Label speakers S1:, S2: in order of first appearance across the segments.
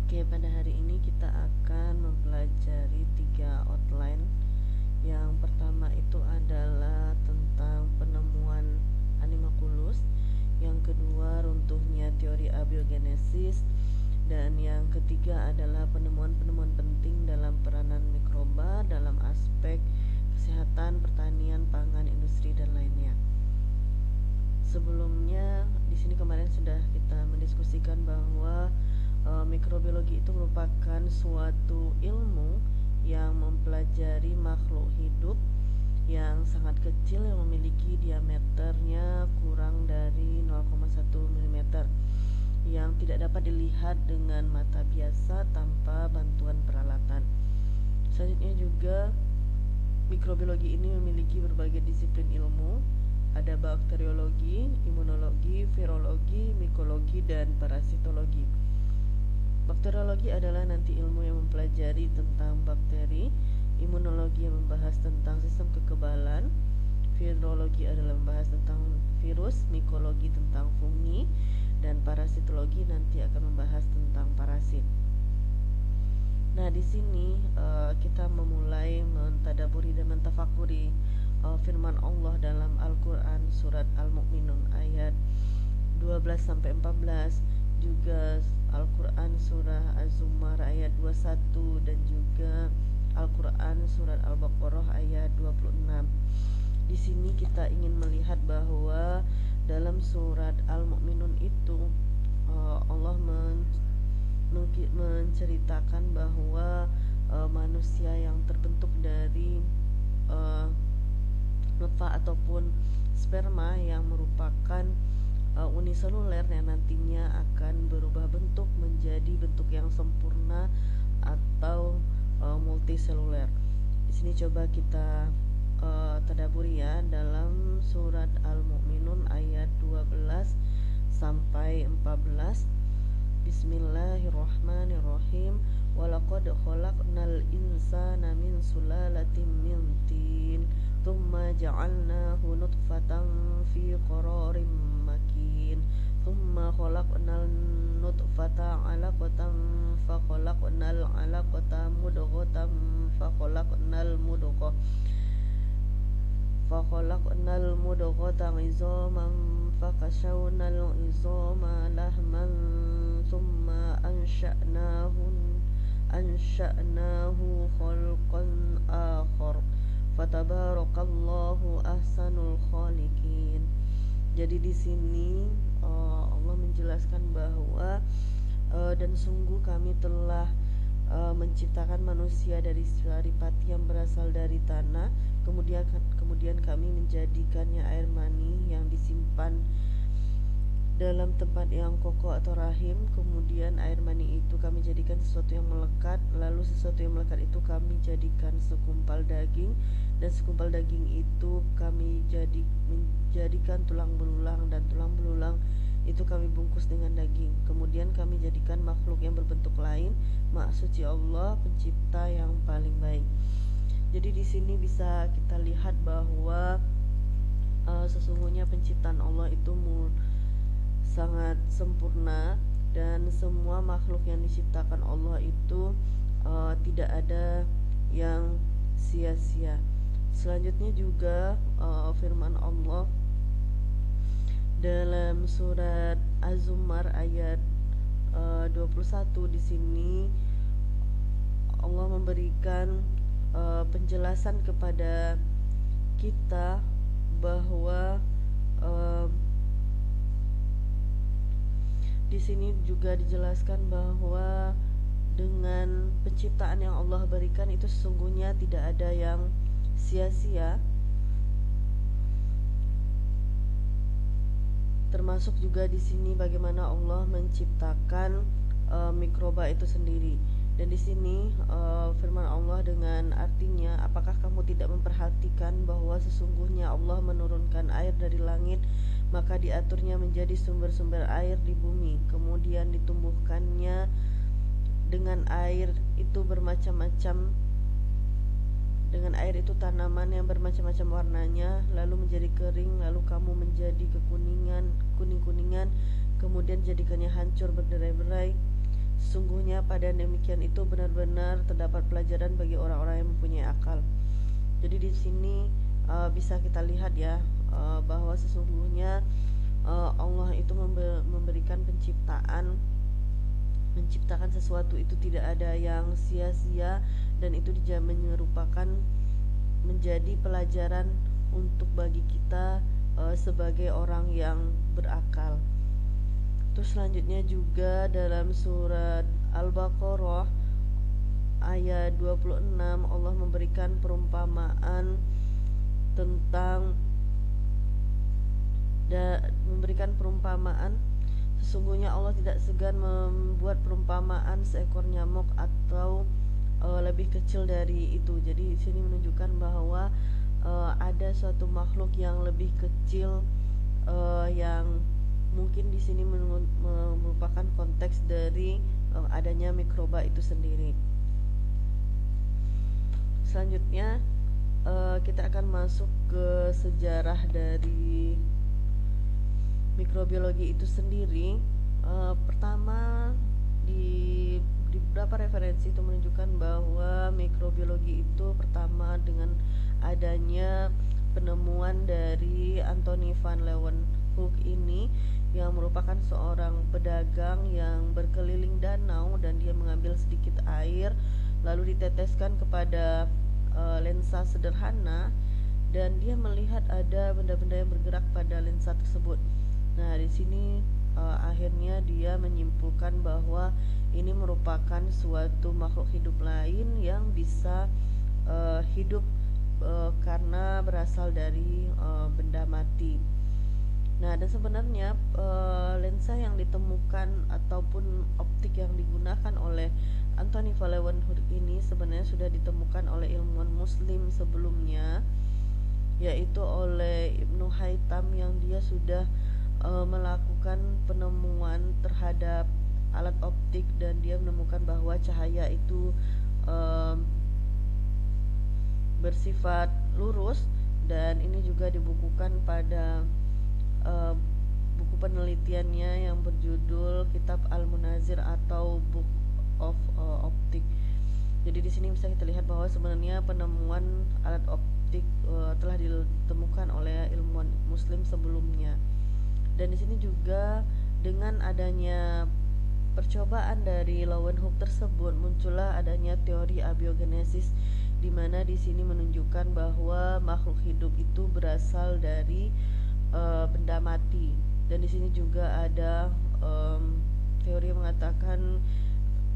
S1: Oke, pada hari ini kita akan mempelajari 3 outline. Yang pertama itu adalah tentang penemuan Animalculus, yang kedua runtuhnya teori abiogenesis, dan yang ketiga adalah penemuan-penemuan penting dalam peranan mikroba dalam aspek kesehatan, pertanian, pangan, industri, dan lainnya. Sebelumnya di sini kemarin sudah kita mendiskusikan bahwa mikrobiologi itu merupakan suatu ilmu yang mempelajari makhluk hidup yang sangat kecil yang memiliki diameternya kurang dari 0,1 mm yang tidak dapat dilihat dengan mata biasa tanpa bantuan peralatan. Selanjutnya juga mikrobiologi ini memiliki berbagai disiplin ilmu. Ada bakteriologi, imunologi, virologi, mikologi, dan parasitologi. Bakteriologi adalah nanti ilmu yang mempelajari tentang bakteri, imunologi yang membahas tentang sistem kekebalan, virologi adalah membahas tentang virus, mikologi tentang fungi, dan parasitologi nanti akan membahas tentang parasit. Nah, di sini kita memulai mentadaburi dan mentafakuri firman Allah dalam Al-Quran surat Al-Mu'minun ayat 12 sampai 14, juga Al-Quran surah Az-Zumar ayat 21, dan juga Al-Quran surat Al-Baqarah ayat 26. Di sini kita ingin melihat bahwa dalam surat Al-Mu'minun itu Allah menceritakan bahwa manusia yang terbentuk dari nutfah ataupun sperma yang merupakan uniseluler yang nantinya akan berubah bentuk menjadi bentuk yang sempurna atau multiseluler. Di sini coba kita tadaburi ya dalam surat Al-Mu'minun ayat 12 sampai 14. Bismillahirrahmanirrahim. Walaqad khalaqnal insana min sulalatin min tin thumma ja'alnahu nutfatan fi qararin makin thumma khalaqnal nutfata 'alaqatan fa khalaqnal 'alaqata mudghatan fa khalaqnal mudghata 'idhaman fa kashawnal 'idhama lahman thumma ansha'nahu khalqan akhar fatabarakallahu ahsanul khaliqin. Jadi di sini Allah menjelaskan bahwa dan sungguh kami telah menciptakan manusia dari saripati yang berasal dari tanah, kemudian kami menjadikannya air mani yang disimpan dalam tempat yang kokoh atau rahim. Kemudian air mani itu kami jadikan sesuatu yang melekat, lalu sesuatu yang melekat itu kami jadikan segumpal daging, dan segumpal daging itu kami menjadikan tulang belulang, dan tulang belulang itu kami bungkus dengan daging. Kemudian kami jadikan makhluk yang berbentuk lain. Maha suci Allah, pencipta yang paling baik. Jadi di sini bisa kita lihat bahwa sesungguhnya penciptaan Allah itu sangat sempurna, dan semua makhluk yang diciptakan Allah itu tidak ada yang sia-sia. Selanjutnya juga firman Allah dalam surat Az-Zumar ayat 21. Di sini Allah memberikan penjelasan kepada kita bahwa di sini juga dijelaskan bahwa dengan penciptaan yang Allah berikan itu sesungguhnya tidak ada yang sia-sia, termasuk juga di sini bagaimana Allah menciptakan mikroba itu sendiri. Dan di sini firman Allah dengan artinya, apakah kamu tidak memperhatikan bahwa sesungguhnya Allah menurunkan air dari langit, maka diaturnya menjadi sumber-sumber air di bumi, kemudian ditumbuhkannya dengan air itu tanaman yang bermacam-macam warnanya, lalu menjadi kering, lalu kamu menjadi kuning-kuningan, kemudian jadikannya hancur berderai-berai. Sesungguhnya pada demikian itu benar-benar terdapat pelajaran bagi orang-orang yang mempunyai akal. Jadi di sini bisa kita lihat ya, bahwa sesungguhnya Allah itu memberikan menciptakan sesuatu itu tidak ada yang sia-sia, dan itu merupakan menjadi pelajaran untuk bagi kita sebagai orang yang berakal. Terus selanjutnya juga dalam surat Al-Baqarah ayat 26 Allah memberikan perumpamaan tentang memberikan perumpamaan. Sesungguhnya Allah tidak segan membuat perumpamaan seekor nyamuk atau lebih kecil dari itu. Jadi di sini menunjukkan bahwa ada suatu makhluk yang lebih kecil, yang mungkin di sini merupakan konteks dari adanya mikroba itu sendiri. Selanjutnya kita akan masuk ke sejarah dari mikrobiologi itu sendiri. Pertama, di beberapa referensi itu menunjukkan bahwa mikrobiologi itu pertama dengan adanya penemuan dari Anthony van Leeuwenhoek ini, yang merupakan seorang pedagang yang berkeliling danau, dan dia mengambil sedikit air lalu diteteskan kepada lensa sederhana, dan dia melihat ada benda-benda yang bergerak pada lensa tersebut. Nah, di sini akhirnya dia menyimpulkan bahwa ini merupakan suatu makhluk hidup lain yang bisa hidup karena berasal dari benda mati. Nah, dan sebenarnya lensa yang ditemukan ataupun optik yang digunakan oleh Anthony van Leeuwenhoek ini sebenarnya sudah ditemukan oleh ilmuwan muslim sebelumnya, yaitu oleh Ibnu Haytham, yang dia sudah melakukan penemuan terhadap alat optik, dan dia menemukan bahwa cahaya itu bersifat lurus, dan ini juga dibukukan pada buku penelitiannya yang berjudul Kitab Al-Munazir atau Book of Optic. Jadi di sini bisa kita lihat bahwa sebenarnya penemuan alat optik telah ditemukan oleh ilmuwan muslim sebelumnya. Dan di sini juga dengan adanya percobaan dari Leeuwenhoek tersebut, muncullah adanya teori abiogenesis, di mana di sini menunjukkan bahwa makhluk hidup itu berasal dari benda mati. Dan di sini juga ada teori yang mengatakan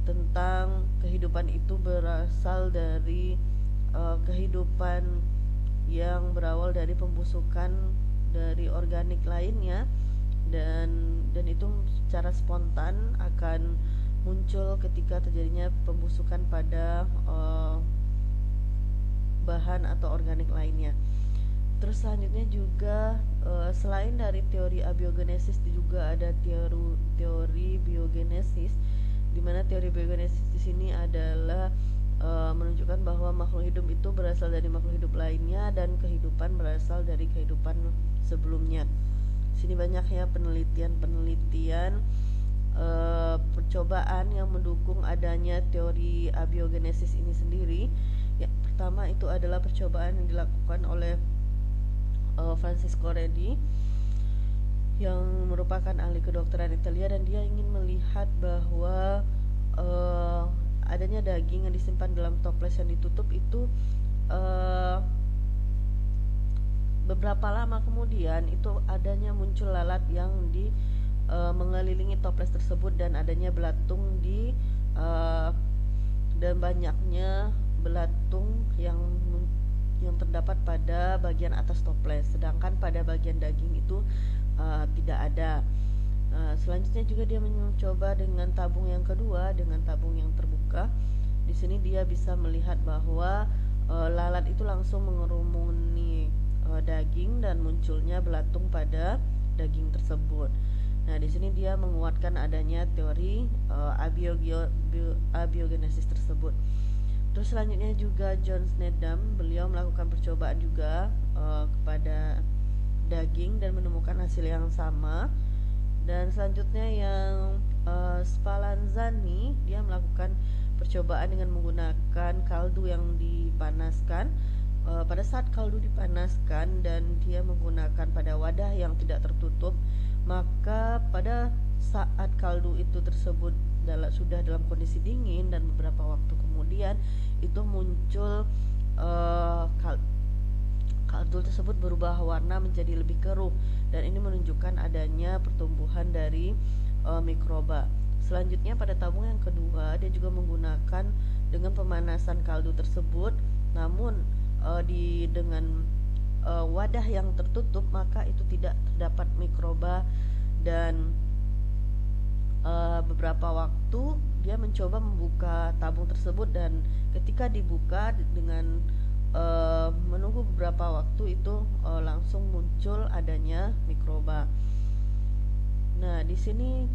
S1: tentang kehidupan itu berasal dari kehidupan yang berawal dari pembusukan dari organik lainnya, dan itu secara spontan akan muncul ketika terjadinya pembusukan pada bahan atau organik lainnya. Terus selanjutnya juga selain dari teori abiogenesis juga ada teori biogenesis, di mana teori biogenesis di sini adalah menunjukkan bahwa makhluk hidup itu berasal dari makhluk hidup lainnya, dan kehidupan berasal dari kehidupan sebelumnya. Di sini banyak ya penelitian percobaan yang mendukung adanya teori abiogenesis ini sendiri. Ya, pertama itu adalah percobaan yang dilakukan oleh Francisco Redi, yang merupakan ahli kedokteran Italia, dan dia ingin melihat bahwa adanya daging yang disimpan dalam toples yang ditutup itu beberapa lama kemudian itu adanya muncul lalat yang mengelilingi toples tersebut, dan adanya belatung dan banyaknya belatung yang terdapat pada bagian atas toples, sedangkan pada bagian daging itu tidak ada. Selanjutnya juga dia mencoba dengan tabung yang kedua, dengan tabung yang terbuka. Di sini dia bisa melihat bahwa lalat itu langsung mengerumuni daging, dan munculnya belatung pada daging tersebut. Nah, di sini dia menguatkan adanya teori abiogenesis tersebut. Terus selanjutnya juga John Snedham, beliau melakukan percobaan juga kepada daging dan menemukan hasil yang sama. Dan selanjutnya yang Spallanzani, dia melakukan percobaan dengan menggunakan kaldu yang dipanaskan. Pada saat kaldu dipanaskan dan dia menggunakan pada wadah yang tidak tertutup, maka pada saat kaldu itu tersebut sudah dalam kondisi dingin dan beberapa waktu kemudian itu muncul kaldu tersebut berubah warna menjadi lebih keruh, dan ini menunjukkan adanya pertumbuhan dari mikroba. Selanjutnya pada tabung yang kedua, dia juga menggunakan dengan pemanasan kaldu tersebut, namun dengan wadah yang tertutup, maka itu tidak terdapat mikroba. Dan beberapa waktu dia mencoba membuka tabung tersebut, dan ketika dibuka dengan menunggu beberapa waktu itu langsung muncul adanya mikroba. Nah, di sini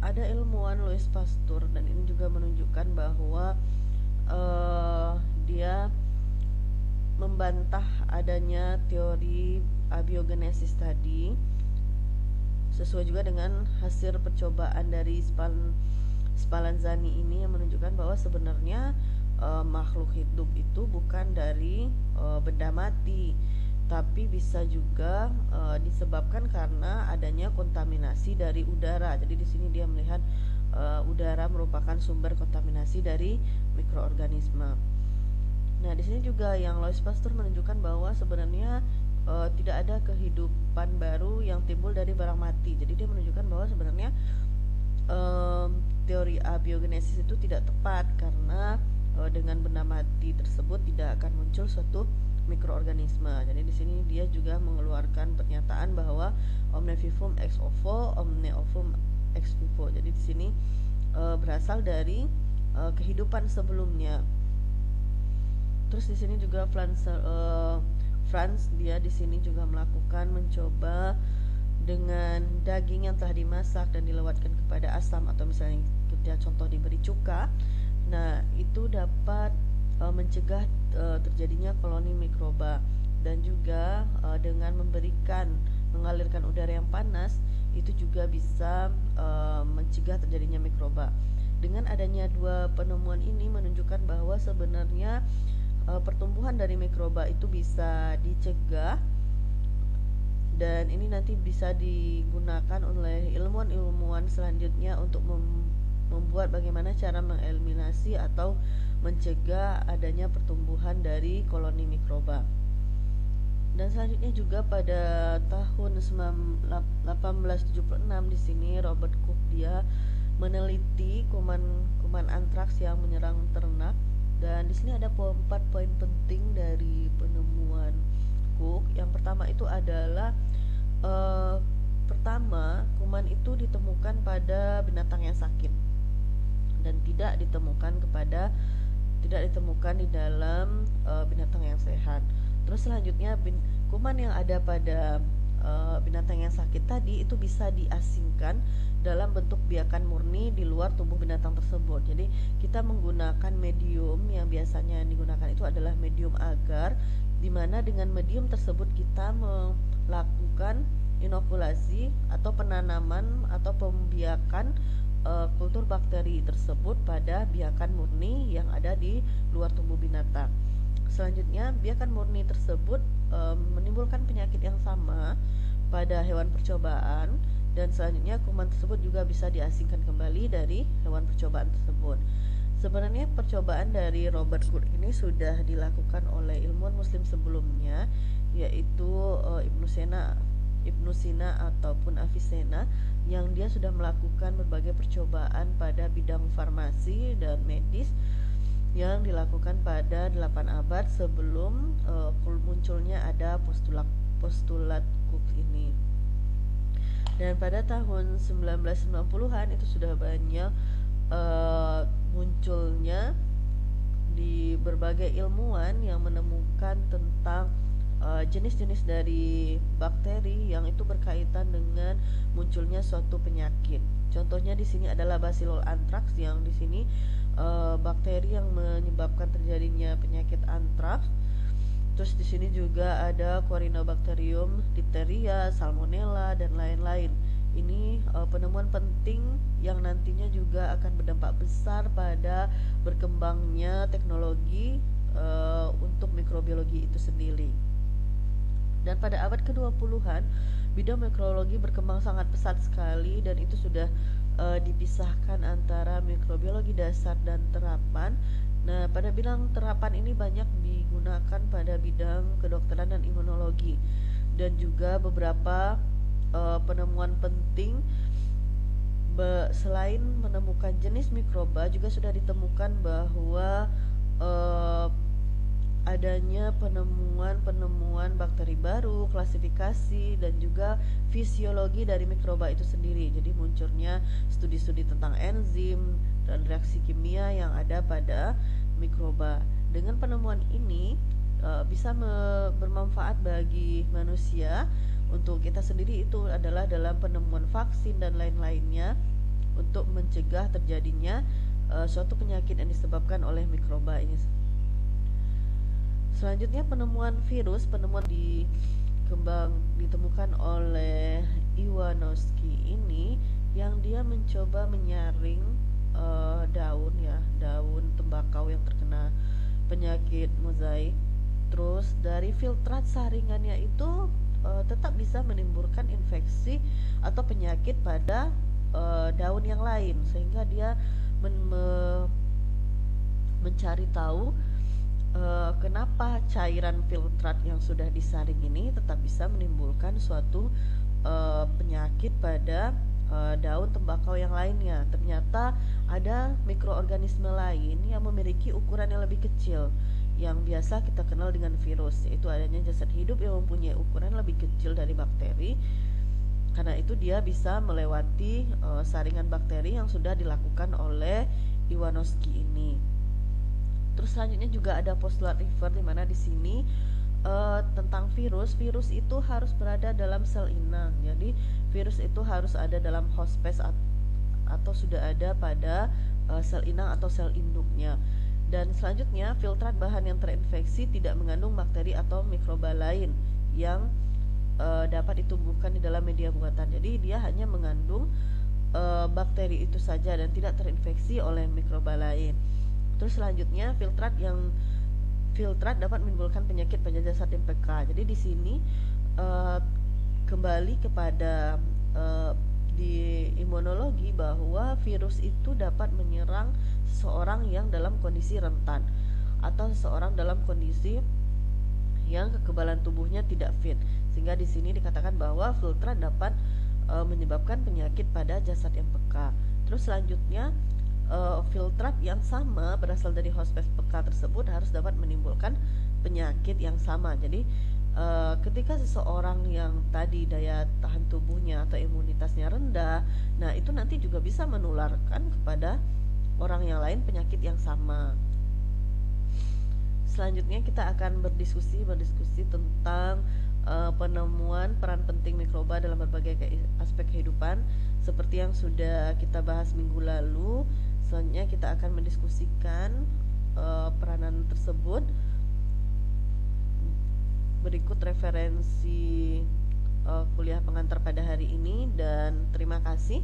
S1: ada ilmuwan Louis Pasteur, dan ini juga menunjukkan bahwa dia membantah adanya teori abiogenesis tadi, sesuai juga dengan hasil percobaan dari Spallanzani ini yang menunjukkan bahwa sebenarnya makhluk hidup itu bukan dari benda mati, tapi bisa juga disebabkan karena adanya kontaminasi dari udara. Jadi di sini dia melihat udara merupakan sumber kontaminasi dari mikroorganisme. Nah, di sini juga yang Louis Pasteur menunjukkan bahwa sebenarnya tidak ada kehidupan baru yang timbul dari barang mati. Jadi dia menunjukkan bahwa sebenarnya teori abiogenesis itu tidak tepat, karena dengan benda mati tersebut tidak akan muncul suatu mikroorganisme. Jadi di sini dia juga mengeluarkan pernyataan bahwa omne vivum ex ovo, omne ovum ex vivo. Jadi di sini berasal dari kehidupan sebelumnya. Terus di sini juga Franz dia di sini juga melakukan mencoba dengan daging yang telah dimasak dan dilewatkan kepada asam, atau misalnya kita contoh diberi cuka. Nah, itu dapat mencegah terjadinya koloni mikroba, dan juga dengan mengalirkan udara yang panas itu juga bisa mencegah terjadinya mikroba. Dengan adanya dua penemuan ini menunjukkan bahwa sebenarnya pertumbuhan dari mikroba itu bisa dicegah, dan ini nanti bisa digunakan oleh ilmuwan-ilmuwan selanjutnya untuk membuat bagaimana cara mengeliminasi atau mencegah adanya pertumbuhan dari koloni mikroba. Dan selanjutnya juga pada tahun 1876 di sini Robert Koch dia meneliti kuman antraks yang menyerang ternak, dan di sini ada 4 poin penting dari penemuan Cook. Yang pertama itu adalah pertama, kuman itu ditemukan pada binatang yang sakit dan tidak ditemukan di dalam binatang yang sehat. Terus selanjutnya kuman yang ada pada binatang yang sakit tadi itu bisa diasingkan dalam bentuk biakan murni di luar tubuh binatang tersebut. Jadi kita menggunakan medium yang biasanya digunakan itu adalah medium agar, di mana dengan medium tersebut kita melakukan inokulasi atau penanaman atau pembiakan kultur bakteri tersebut pada biakan murni yang ada di luar tubuh binatang. Selanjutnya, biakan murni tersebut menimbulkan penyakit yang sama pada hewan percobaan, dan selanjutnya kuman tersebut juga bisa diasingkan kembali dari hewan percobaan tersebut. Sebenarnya percobaan dari Robert Koch ini sudah dilakukan oleh ilmuwan muslim sebelumnya, yaitu Ibnu Sina ataupun Avicenna, yang dia sudah melakukan berbagai percobaan pada bidang farmasi dan medis yang dilakukan pada 8 abad sebelum munculnya ada postulat Cook ini. Dan pada tahun 1990-an itu sudah banyak munculnya di berbagai ilmuwan yang menemukan tentang jenis-jenis dari bakteri yang itu berkaitan dengan munculnya suatu penyakit. Contohnya di sini adalah Bacillus anthrax, yang di sini bakteri yang menyebabkan terjadinya penyakit antraks. Terus di sini juga ada Corynebacterium, diphtheria, salmonella, dan lain-lain. Ini penemuan penting yang nantinya juga akan berdampak besar pada berkembangnya teknologi untuk mikrobiologi itu sendiri. Dan pada abad ke-20-an, bidang mikrobiologi berkembang sangat pesat sekali, dan itu sudah dipisahkan antara mikrobiologi dasar dan terapan. Nah, pada bidang terapan ini banyak digunakan pada bidang kedokteran dan imunologi, dan juga beberapa penemuan penting selain menemukan jenis mikroba, juga sudah ditemukan bahwa eh, adanya penemuan-penemuan bakteri baru, klasifikasi, dan juga fisiologi dari mikroba itu sendiri. Jadi munculnya studi-studi tentang enzim dan reaksi kimia yang ada pada mikroba. Dengan penemuan ini bisa bermanfaat bagi manusia. Untuk kita sendiri itu adalah dalam penemuan vaksin dan lain-lainnya untuk mencegah terjadinya suatu penyakit yang disebabkan oleh mikroba ini. Selanjutnya, penemuan virus. Penemuan ditemukan oleh Iwanowski ini, yang dia mencoba menyaring daun tembakau yang terkena penyakit mozaik. Terus dari filtrat saringannya itu tetap bisa menimbulkan infeksi atau penyakit pada daun yang lain, sehingga dia mencari tahu kenapa cairan filtrat yang sudah disaring ini tetap bisa menimbulkan suatu penyakit pada daun tembakau yang lainnya. Ternyata ada mikroorganisme lain yang memiliki ukuran yang lebih kecil, yang biasa kita kenal dengan virus, yaitu adanya jasad hidup yang mempunyai ukuran lebih kecil dari bakteri. Karena itu dia bisa melewati saringan bakteri yang sudah dilakukan oleh Iwanowski ini. Terus selanjutnya juga ada postulat River, di mana di sini tentang virus itu harus berada dalam sel inang. Jadi virus itu harus ada dalam host space atau sudah ada pada sel inang atau sel induknya. Dan selanjutnya, filtrat bahan yang terinfeksi tidak mengandung bakteri atau mikroba lain yang dapat ditumbuhkan di dalam media buatan. Jadi dia hanya mengandung bakteri itu saja dan tidak terinfeksi oleh mikroba lain. Terus selanjutnya, filtrat dapat menimbulkan penyakit pada jasad yang peka. Jadi di sini kembali kepada di imunologi, bahwa virus itu dapat menyerang seseorang yang dalam kondisi rentan atau seseorang dalam kondisi yang kekebalan tubuhnya tidak fit, sehingga di sini dikatakan bahwa filtrat dapat menyebabkan penyakit pada jasad yang peka. Terus selanjutnya, filtrat yang sama berasal dari host space peka tersebut harus dapat menimbulkan penyakit yang sama. Jadi ketika seseorang yang tadi daya tahan tubuhnya atau imunitasnya rendah, nah itu nanti juga bisa menularkan kepada orang yang lain penyakit yang sama. Selanjutnya kita akan berdiskusi tentang penemuan peran penting mikroba dalam berbagai aspek kehidupan, seperti yang sudah kita bahas minggu lalu. Selanjutnya kita akan mendiskusikan peranan tersebut. Berikut referensi kuliah pengantar pada hari ini, dan terima kasih.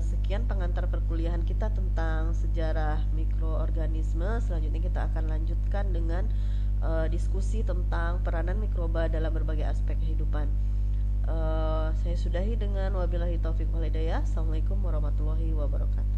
S1: Sekian pengantar perkuliahan kita tentang sejarah mikroorganisme. Selanjutnya kita akan lanjutkan dengan diskusi tentang peranan mikroba dalam berbagai aspek kehidupan. Saya sudahi dengan wabillahi taufiq wal hidayah. Assalamualaikum warahmatullahi wabarakatuh.